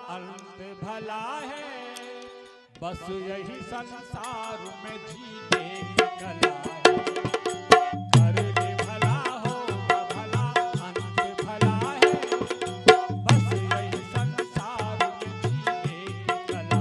अंत भला है, बस यही संसार में जीने की कला है। कर ले भला होगा भला, अंत भला है, बस यही संसार में जीने की कला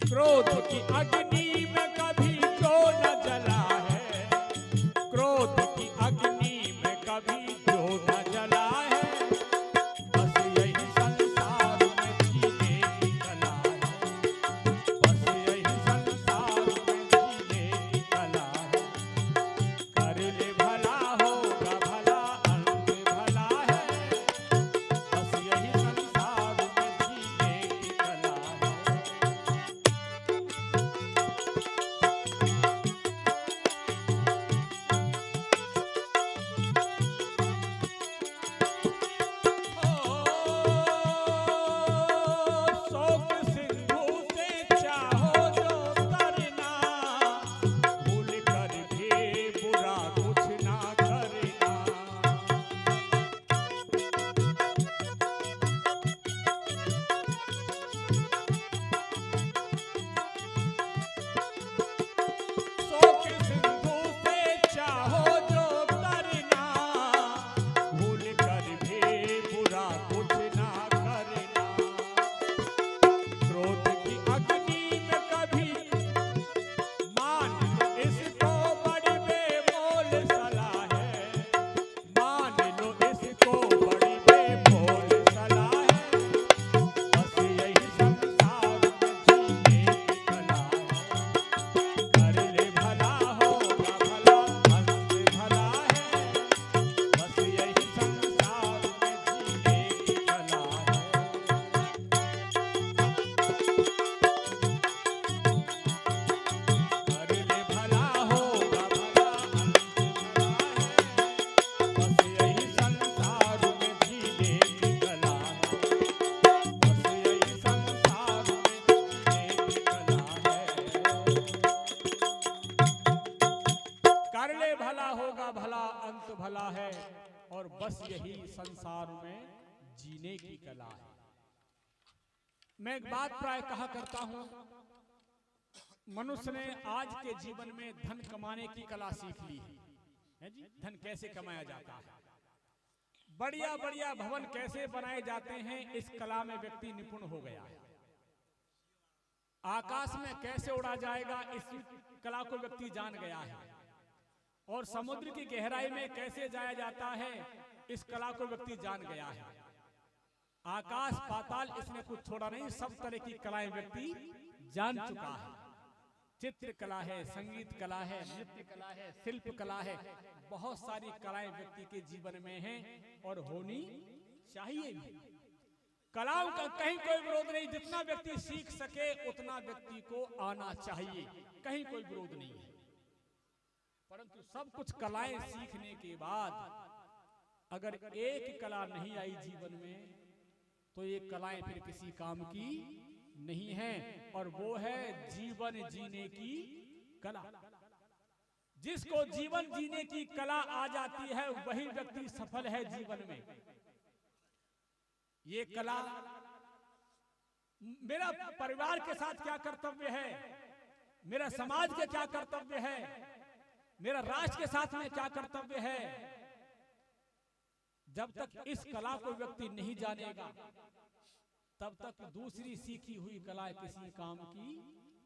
क्रोध की अग्नि में कभी जो न जला है, क्रोध की अग्नि में कभी जो न जला है, बस यही संसार में जीने की कला है, बस यही संसार में जीने की कला है। कर ले भला होगा भला, अंत भला है, बस यही संसार में जीने की कला है। भला है और बस यही संसार में जीने की कला है। मैं एक बात प्राय कहा करता हूं, मनुष्य ने आज के जीवन में धन कमाने की कला सीख ली है जी। धन कैसे कमाया जाता है, बढ़िया बढ़िया भवन कैसे बनाए जाते हैं, इस कला में व्यक्ति निपुण हो गया है। आकाश में कैसे उड़ा जाएगा, इस कला को व्यक्ति जान गया है, और समुद्र की गहराई में कैसे जाया जाता है इस कला को व्यक्ति जान गया है। आकाश पाताल इसने कुछ छोड़ा नहीं, सब तरह की कलाएं व्यक्ति जान चुका है। चित्र कला है, संगीत कला है, नृत्य कला है, शिल्प कला है, बहुत सारी कलाएं व्यक्ति के जीवन में हैं और होनी चाहिए भी। कलाओं का कहीं कोई विरोध नहीं, जितना व्यक्ति सीख सके उतना व्यक्ति को आना चाहिए, कहीं कोई विरोध नहीं है। परंतु सब कुछ कलाएं सीखने के बाद अगर एक कला नहीं आई जीवन में तो ये कलाएं फिर किसी काम की नहीं है, और वो है जीवन जीने की कला। जिसको जीवन जीने की कला आ जाती है वही व्यक्ति सफल है जीवन में। ये कला मेरा परिवार के साथ क्या कर्तव्य है, मेरा समाज के क्या कर्तव्य है, मेरा राष्ट्र के साथ में क्या कर्तव्य है, जब तक इस कला को व्यक्ति नहीं जानेगा तब तक दूसरी सीखी हुई कला किसी काम की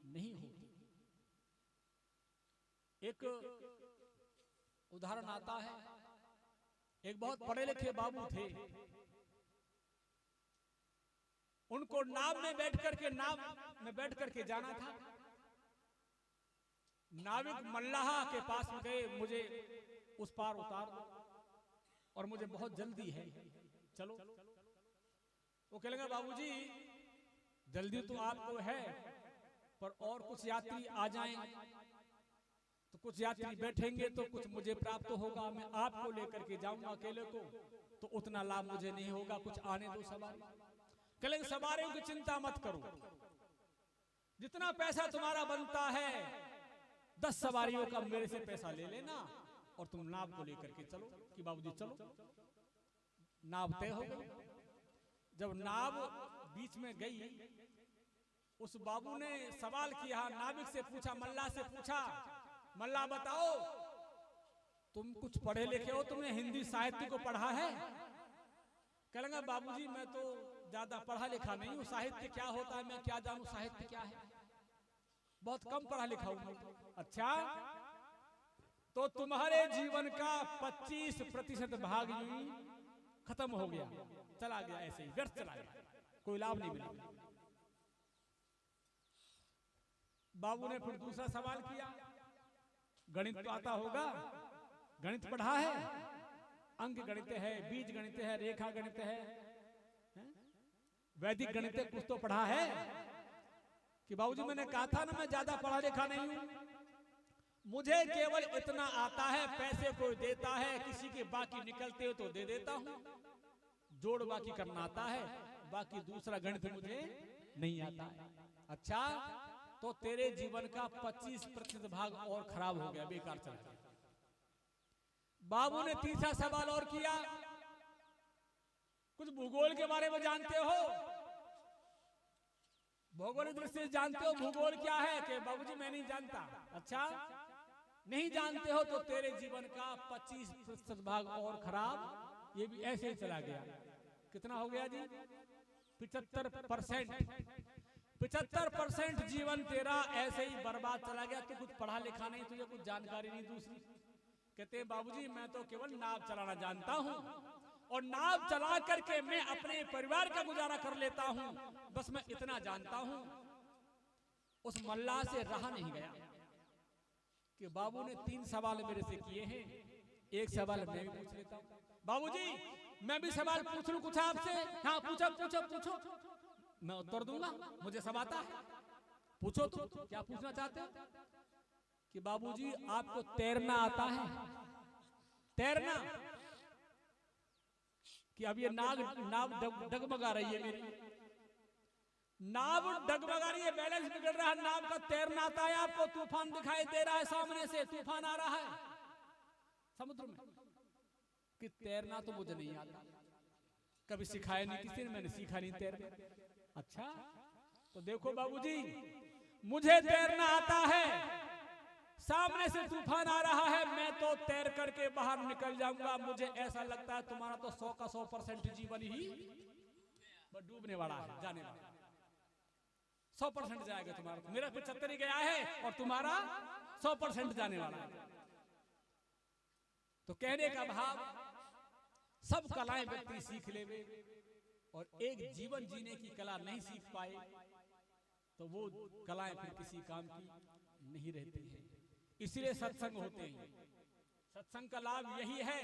नहीं होती। एक उदाहरण आता है, एक बहुत पढ़े लिखे बाबू थे, उनको नाव में बैठ करके जाना था। नाविक मल्लाह के पास में गए, मुझे उस पार उतार दो और मुझे बहुत जल्दी है, चलो। वो कह लगा, बाबूजी जल्दी तो आपको है, पर और कुछ यात्री आ जाएं तो कुछ यात्री बैठेंगे तो कुछ मुझे प्राप्त होगा, मैं आपको लेकर के जाऊंगा अकेले को तो उतना लाभ मुझे नहीं होगा, कुछ आने दो सवारी। कहेंगे सवारियों की चिंता मत करो, जितना पैसा तुम्हारा बनता है 10 सवारियों का मेरे से पैसा ले लेना और तुम नाव को लेकर के चलो। कि बाबूजी चलो। नाव तय हो गई। जब नाव बीच में गई, उस बाबू ने सवाल किया, नाविक से पूछा, मल्लाह से पूछा, मल्लाह बताओ तुम कुछ पढ़े लिखे हो, तुमने हिंदी साहित्य को पढ़ा है? कहेंगे बाबूजी मैं तो ज्यादा पढ़ा लिखा नहीं हूँ, साहित्य क्या होता है मैं क्या जानूं, साहित्य क्या है, बहुत कम पढ़ा लिखा हूँ। अच्छा, तो तुम्हारे जीवन का 25% भाग यूं खत्म हो गया, चला गया, ऐसे ही व्यर्थ चला गया, कोई लाभ नहीं मिला। बाबू ने फिर दूसरा सवाल किया, गणित तो आता होगा, गणित पढ़ा है? अंक गणित है, बीज गणित है, रेखा गणित है, वैदिक गणित कुछ तो पढ़ा है? कि बाबूजी मैंने कहा था ना मैं ज्यादा पढ़ा लिखा नहीं हूं, मुझे केवल इतना आता है, पैसे कोई देता है, किसी के बाकी निकलते हो तो दे देता हूं, जोड़ बाकी करना आता है, बाकी दूसरा गणित मुझे नहीं आता है। अच्छा, तो तेरे जीवन का 25% भाग और खराब हो गया, बेकार चला गया। बाबू ने तीसरा सवाल और किया, कुछ भूगोल के बारे में जानते हो? भौगोलिक दृष्टि से जानते हो भूगोल क्या है? कि बाबूजी मैं नहीं जानता। अच्छा, नहीं जानते हो तो तेरे जीवन का 25% भाग और खराब, ये भी ऐसे ही चला गया। कितना हो गया जी? 75%। 75% जीवन तेरा ऐसे ही बर्बाद चला गया। तू कुछ पढ़ा लिखा नहीं, तुझे कुछ जानकारी नहीं दूसरी। कहते बाबूजी मैं तो केवल नाव चलाना जानता हूँ और नाव चला करके मैं अपने परिवार का गुजारा कर लेता हूँ, बस मैं इतना जानता हूँ। उस मल्लाह से रहा नहीं गया कि बाबू ने 3 सवाल मेरे से किए हैं, एक सवाल मैं भी पूछ लेता हूँ। बाबूजी मैं भी सवाल पूछ लूं कुछ आपसे? हाँ पूछो पूछो पूछो, मैं उत्तर दूंगा, मुझे सब आता है, पूछो। तो क्या पूछना चाहते हो? कि बाबूजी आपको तैरना आता है? तैरना? कि अब ये नाव डगमगा रही है, मेरी नाव डगमगा रही है, बैलेंस बिगड़ रहा है, नाव का तैरना आता है आपको? तूफान दिखाई दे रहा है, सामने से तूफान आ रहा है समुद्र में। कि तैरना तो मुझे नहीं आता, कभी सिखाया नहीं किसी ने, मैंने सीखा नहीं तैरना। अच्छा, तो देखो बाबूजी मुझे तैरना आता है, सामने से तूफान आ रहा है, मैं तो तैर करके बाहर निकल जाऊंगा। मुझे ऐसा लगता है तुम्हारा तो 100 का 100% जीवन ही डूबने वाला है, जाने वाला। 100% जाएगा तुम्हारा, तो मेरा 75 ही गया है और तुम्हारा 100% जाने वाला है। तो कहने का भाव, सब कलाएं व्यक्ति सीख लेवे और एक जीवन जीने की कला नहीं सीख पाए तो वो कलाएं फिर किसी काम की नहीं रहती है। इसलिए सत्संग होते हैं। सत्संग का लाभ यही है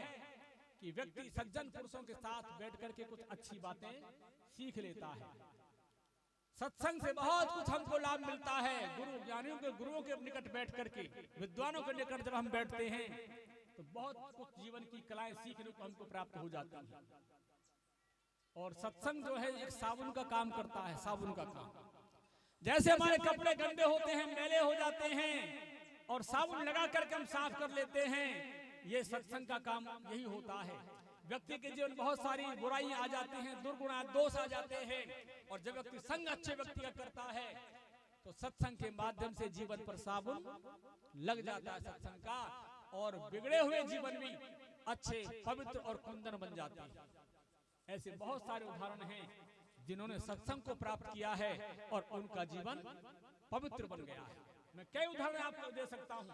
कि व्यक्ति सज्जन पुरुषों के साथ बैठ करके कुछ अच्छी बातें सीख लेता है। सत्संग से बहुत कुछ हमको लाभ मिलता है। गुरु ज्ञानियों के, गुरुओं के निकट बैठ करके, विद्वानों के निकट जब हम बैठते हैं तो बहुत कुछ जीवन की कलाएं सीखने को हमको प्राप्त हो जाती है। और सत्संग जो है एक साबुन का काम करता है, साबुन का काम। जैसे हमारे कपड़े गंदे होते हैं, मैले हो जाते हैं और साबुन लगा करके हम साफ कर लेते हैं, ये सत्संग का काम यही होता है। व्यक्ति के जीवन बहुत सारी बुराइयां आ जाती हैं, दुर्गुण दोष आ जाते हैं, और जब व्यक्ति संग अच्छे व्यक्ति का करता है तो सत्संग के माध्यम से जीवन पर साबुन लग जाता है सत्संग का, और बिगड़े हुए जीवन भी अच्छे, पवित्र और कुंदन बन जाते हैं। ऐसे बहुत सारे उदाहरण हैं जिन्होंने सत्संग को प्राप्त किया है और उनका जीवन पवित्र बन गया है। मैं कई उदाहरण आपको दे सकता हूं,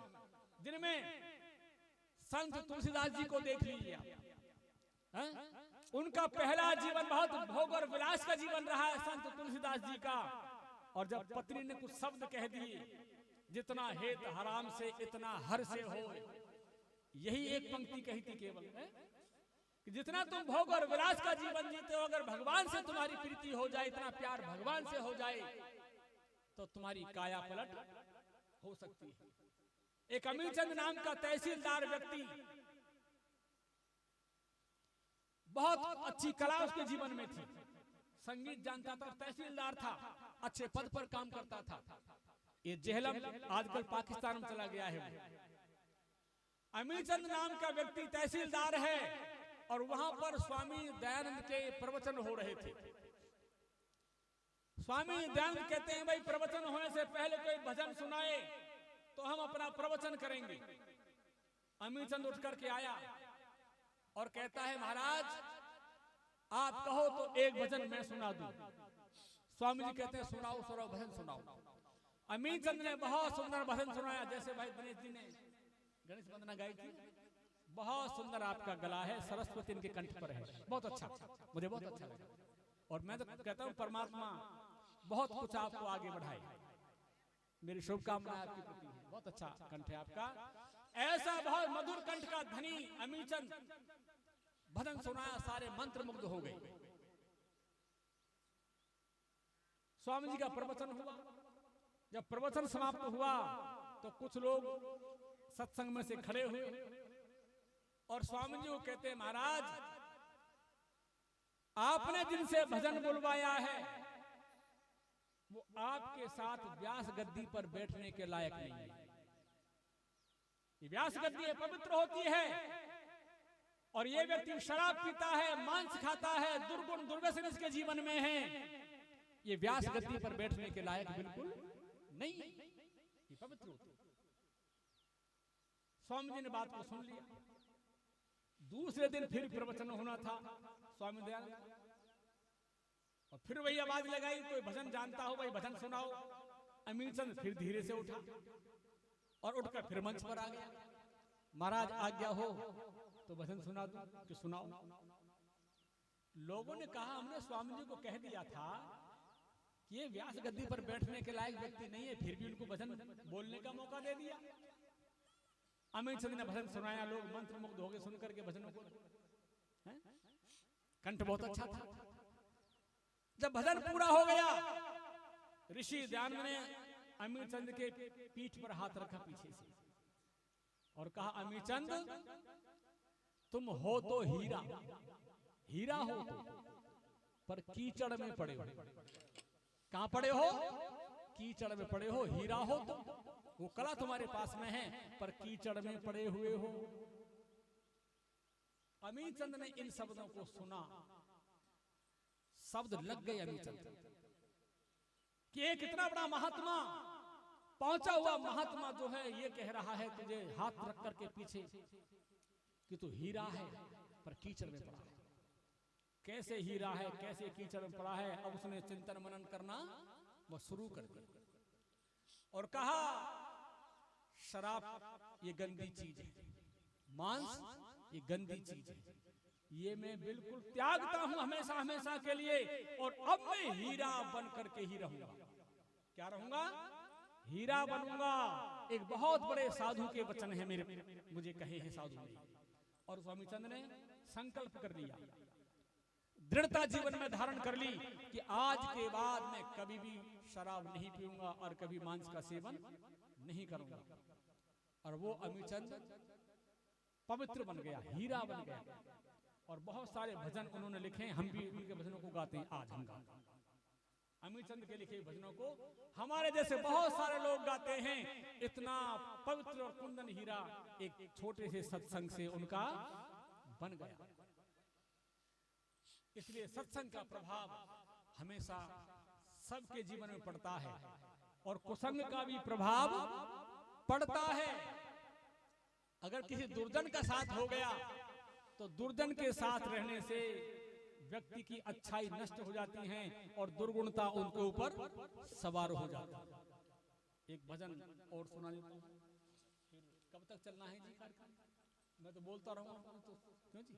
जिनमें संत तुलसीदास जी को देख लीजिए आप। उनका पहला जीवन बहुत भोग और विलास का जीवन रहा है संत तुलसीदास जी का। और जब पत्नी ने कुछ शब्द कह दिए, जितना हेत हराम से इतना हर से हो, यही एक पंक्ति कही थी केवल, कि जितना तुम भोग और विलास का जीवन जीते हो, अगर भगवान से तुम्हारी प्रीति हो जाए, इतना प्यार भगवान से हो जाए, तो तुम्हारी काया पलट हो सकती है। एक अमीरचंद नाम का तहसीलदार व्यक्ति, बहुत अच्छी कला उसके जीवन में थी, संगीत जानता था, तहसीलदार था, अच्छे पद पर काम करता था। ये जेहलम आजकल पाकिस्तान में चला गया है। अमीरचंद नाम का व्यक्ति तहसीलदार है और वहां पर स्वामी दयानंद के प्रवचन हो रहे थे। स्वामी दयानंद कहते हैं, भाई प्रवचन होने से पहले कोई भजन सुनाए तो हम अपना प्रवचन करेंगे। अमीरचंद उठ करके आया और कहता है, महाराज आप कहो तो एक भजन मैं सुना दूं। स्वामी जी कहते हैं, सुनाओ सुनाओ, भजन सुनाओ। अमीरचंद ने बहुत सुंदर भजन सुनाया। जैसे भाई दिनेश जी ने गणेश वंदना गाई थी, बहुत सुंदर आपका गला है, सरस्वती इनके कंठ पर है, बहुत अच्छा, मुझे बहुत अच्छा लगा। और मैं तो कहता हूँ परमात्मा बहुत कुछ आपको आगे बढ़ाए, मेरी शुभकामनाएं आपके प्रति है। बहुत अच्छा कंठ है आपका। ऐसा बहुत मधुर कंठ का धनी अमीरचंद भजन सुनाया, सारे मंत्र मुग्ध हो गए। स्वामी जी का प्रवचन हुआ। जब प्रवचन समाप्त हुआ तो कुछ लोग सत्संग में से खड़े हुए और स्वामी जी को कहते हैं, महाराज आपने जिनसे भजन बुलवाया है वो आपके साथ व्यास गद्दी पर बैठने के लायक नहीं है। ये व्यास गद्दी है, पवित्र होती है, और ये व्यक्ति शराब पीता है, मांस खाता है, दुर्गुण दुर्व्यसन इसके जीवन में है, ये व्यास गद्दी पर बैठने के लायक बिल्कुल नहीं है, ये पवित्र होती है। स्वामी जी ने बात को सुन लिया। दूसरे दिन फिर प्रवचन होना था स्वामी दयानंद, और फिर वही आवाज लगाई, कोई भजन जानता हो भाई भजन सुनाओ। अमीरचंद फिर धीरे से उठा और उठकर फिर मंच पर आ गया। महाराज आज्ञा हो तो भजन सुना दूं कि सुनाओ। लोगों ने कहा, हमने स्वामी जी को कह दिया था कि ये व्यास गद्दी पर बैठने के लायक व्यक्ति नहीं है, फिर भी उनको भजन बोलने का मौका दे दिया। अमीरचंद ने भजन सुनाया, लोग मंत्र मुग्ध हो गए सुन करके भजनों को, कंठ बहुत अच्छा था। जब भजन पूरा हो गया, ऋषि दयानंद ने अमीरचंद के पीठ पर हाथ रखा पीछे से और कहा, अमीरचंद तुम हो तो हीरा, हीरा हो तो, पर कीचड़ में पड़े हो। कहां पड़े हो? कीचड़ में पड़े हो। हीरा हो तो, वो कला तुम्हारे पास में है, पर कीचड़ में पड़े हुए हो। अमीरचंद ने इन शब्दों को सुना, शब्द लग गए अमीरचंद कि एक इतना बड़ा महात्मा, पहुंचा हुआ महात्मा जो है, ये कह रहा है तुझे हाथ रख करके पीछे कि तू हीरा है पर कीचड़ में पड़ा है। कैसे हीरा है, कैसे कीचड़ में पड़ा है, अब उसने चिंतन मनन करना वह शुरू कर दी और कहा शराब ये गंदी चीज है, मांस ये गंदी चीज है, ये मैं बिल्कुल त्यागता हूं हमेशा हमेशा के लिए, और अब मैं हीरा बन करके ही रहूंगा। क्या रहूंगा? हीरा बनूंगा। एक बहुत बड़े साधु के वचन है, मेरे मुझे कहे हैं साधु ने, और स्वामी चंद ने संकल्प कर लिया, दृढ़ता जीवन में धारण कर ली कि आज के बाद मैं कभी भी शराब नहीं पीऊंगा और कभी मांस का सेवन नहीं करूंगा। और वो अमीचंद पवित्र बन गया, हीरा बन गया। और बहुत सारे भजन उन्होंने लिखे, हम भी उनके भजनों को गाते हैं, आज हम गाते हैं अमीचंद के लिखे भजनों को, हमारे जैसे बहुत सारे लोग गाते हैं। इतना पवित्र और कुंदन हीरा एक छोटे से सत्संग से उनका बन गया। इसलिए सत्संग का प्रभाव हमेशा सबके जीवन में पड़ता है, और कुसंग का भी प्रभाव पड़ता है। अगर किसी दुर्जन का साथ हो गया तो दुर्जन के साथ रहने से व्यक्ति की अच्छाई नष्ट हो जाती है और दुर्गुणता उनके ऊपर सवार हो जाती है। एक भजन और सुना देता हूं, फिर कब तक चलना है जी कार्यक्रम? मैं तो बोलता रहूंगा, तो क्यों जी?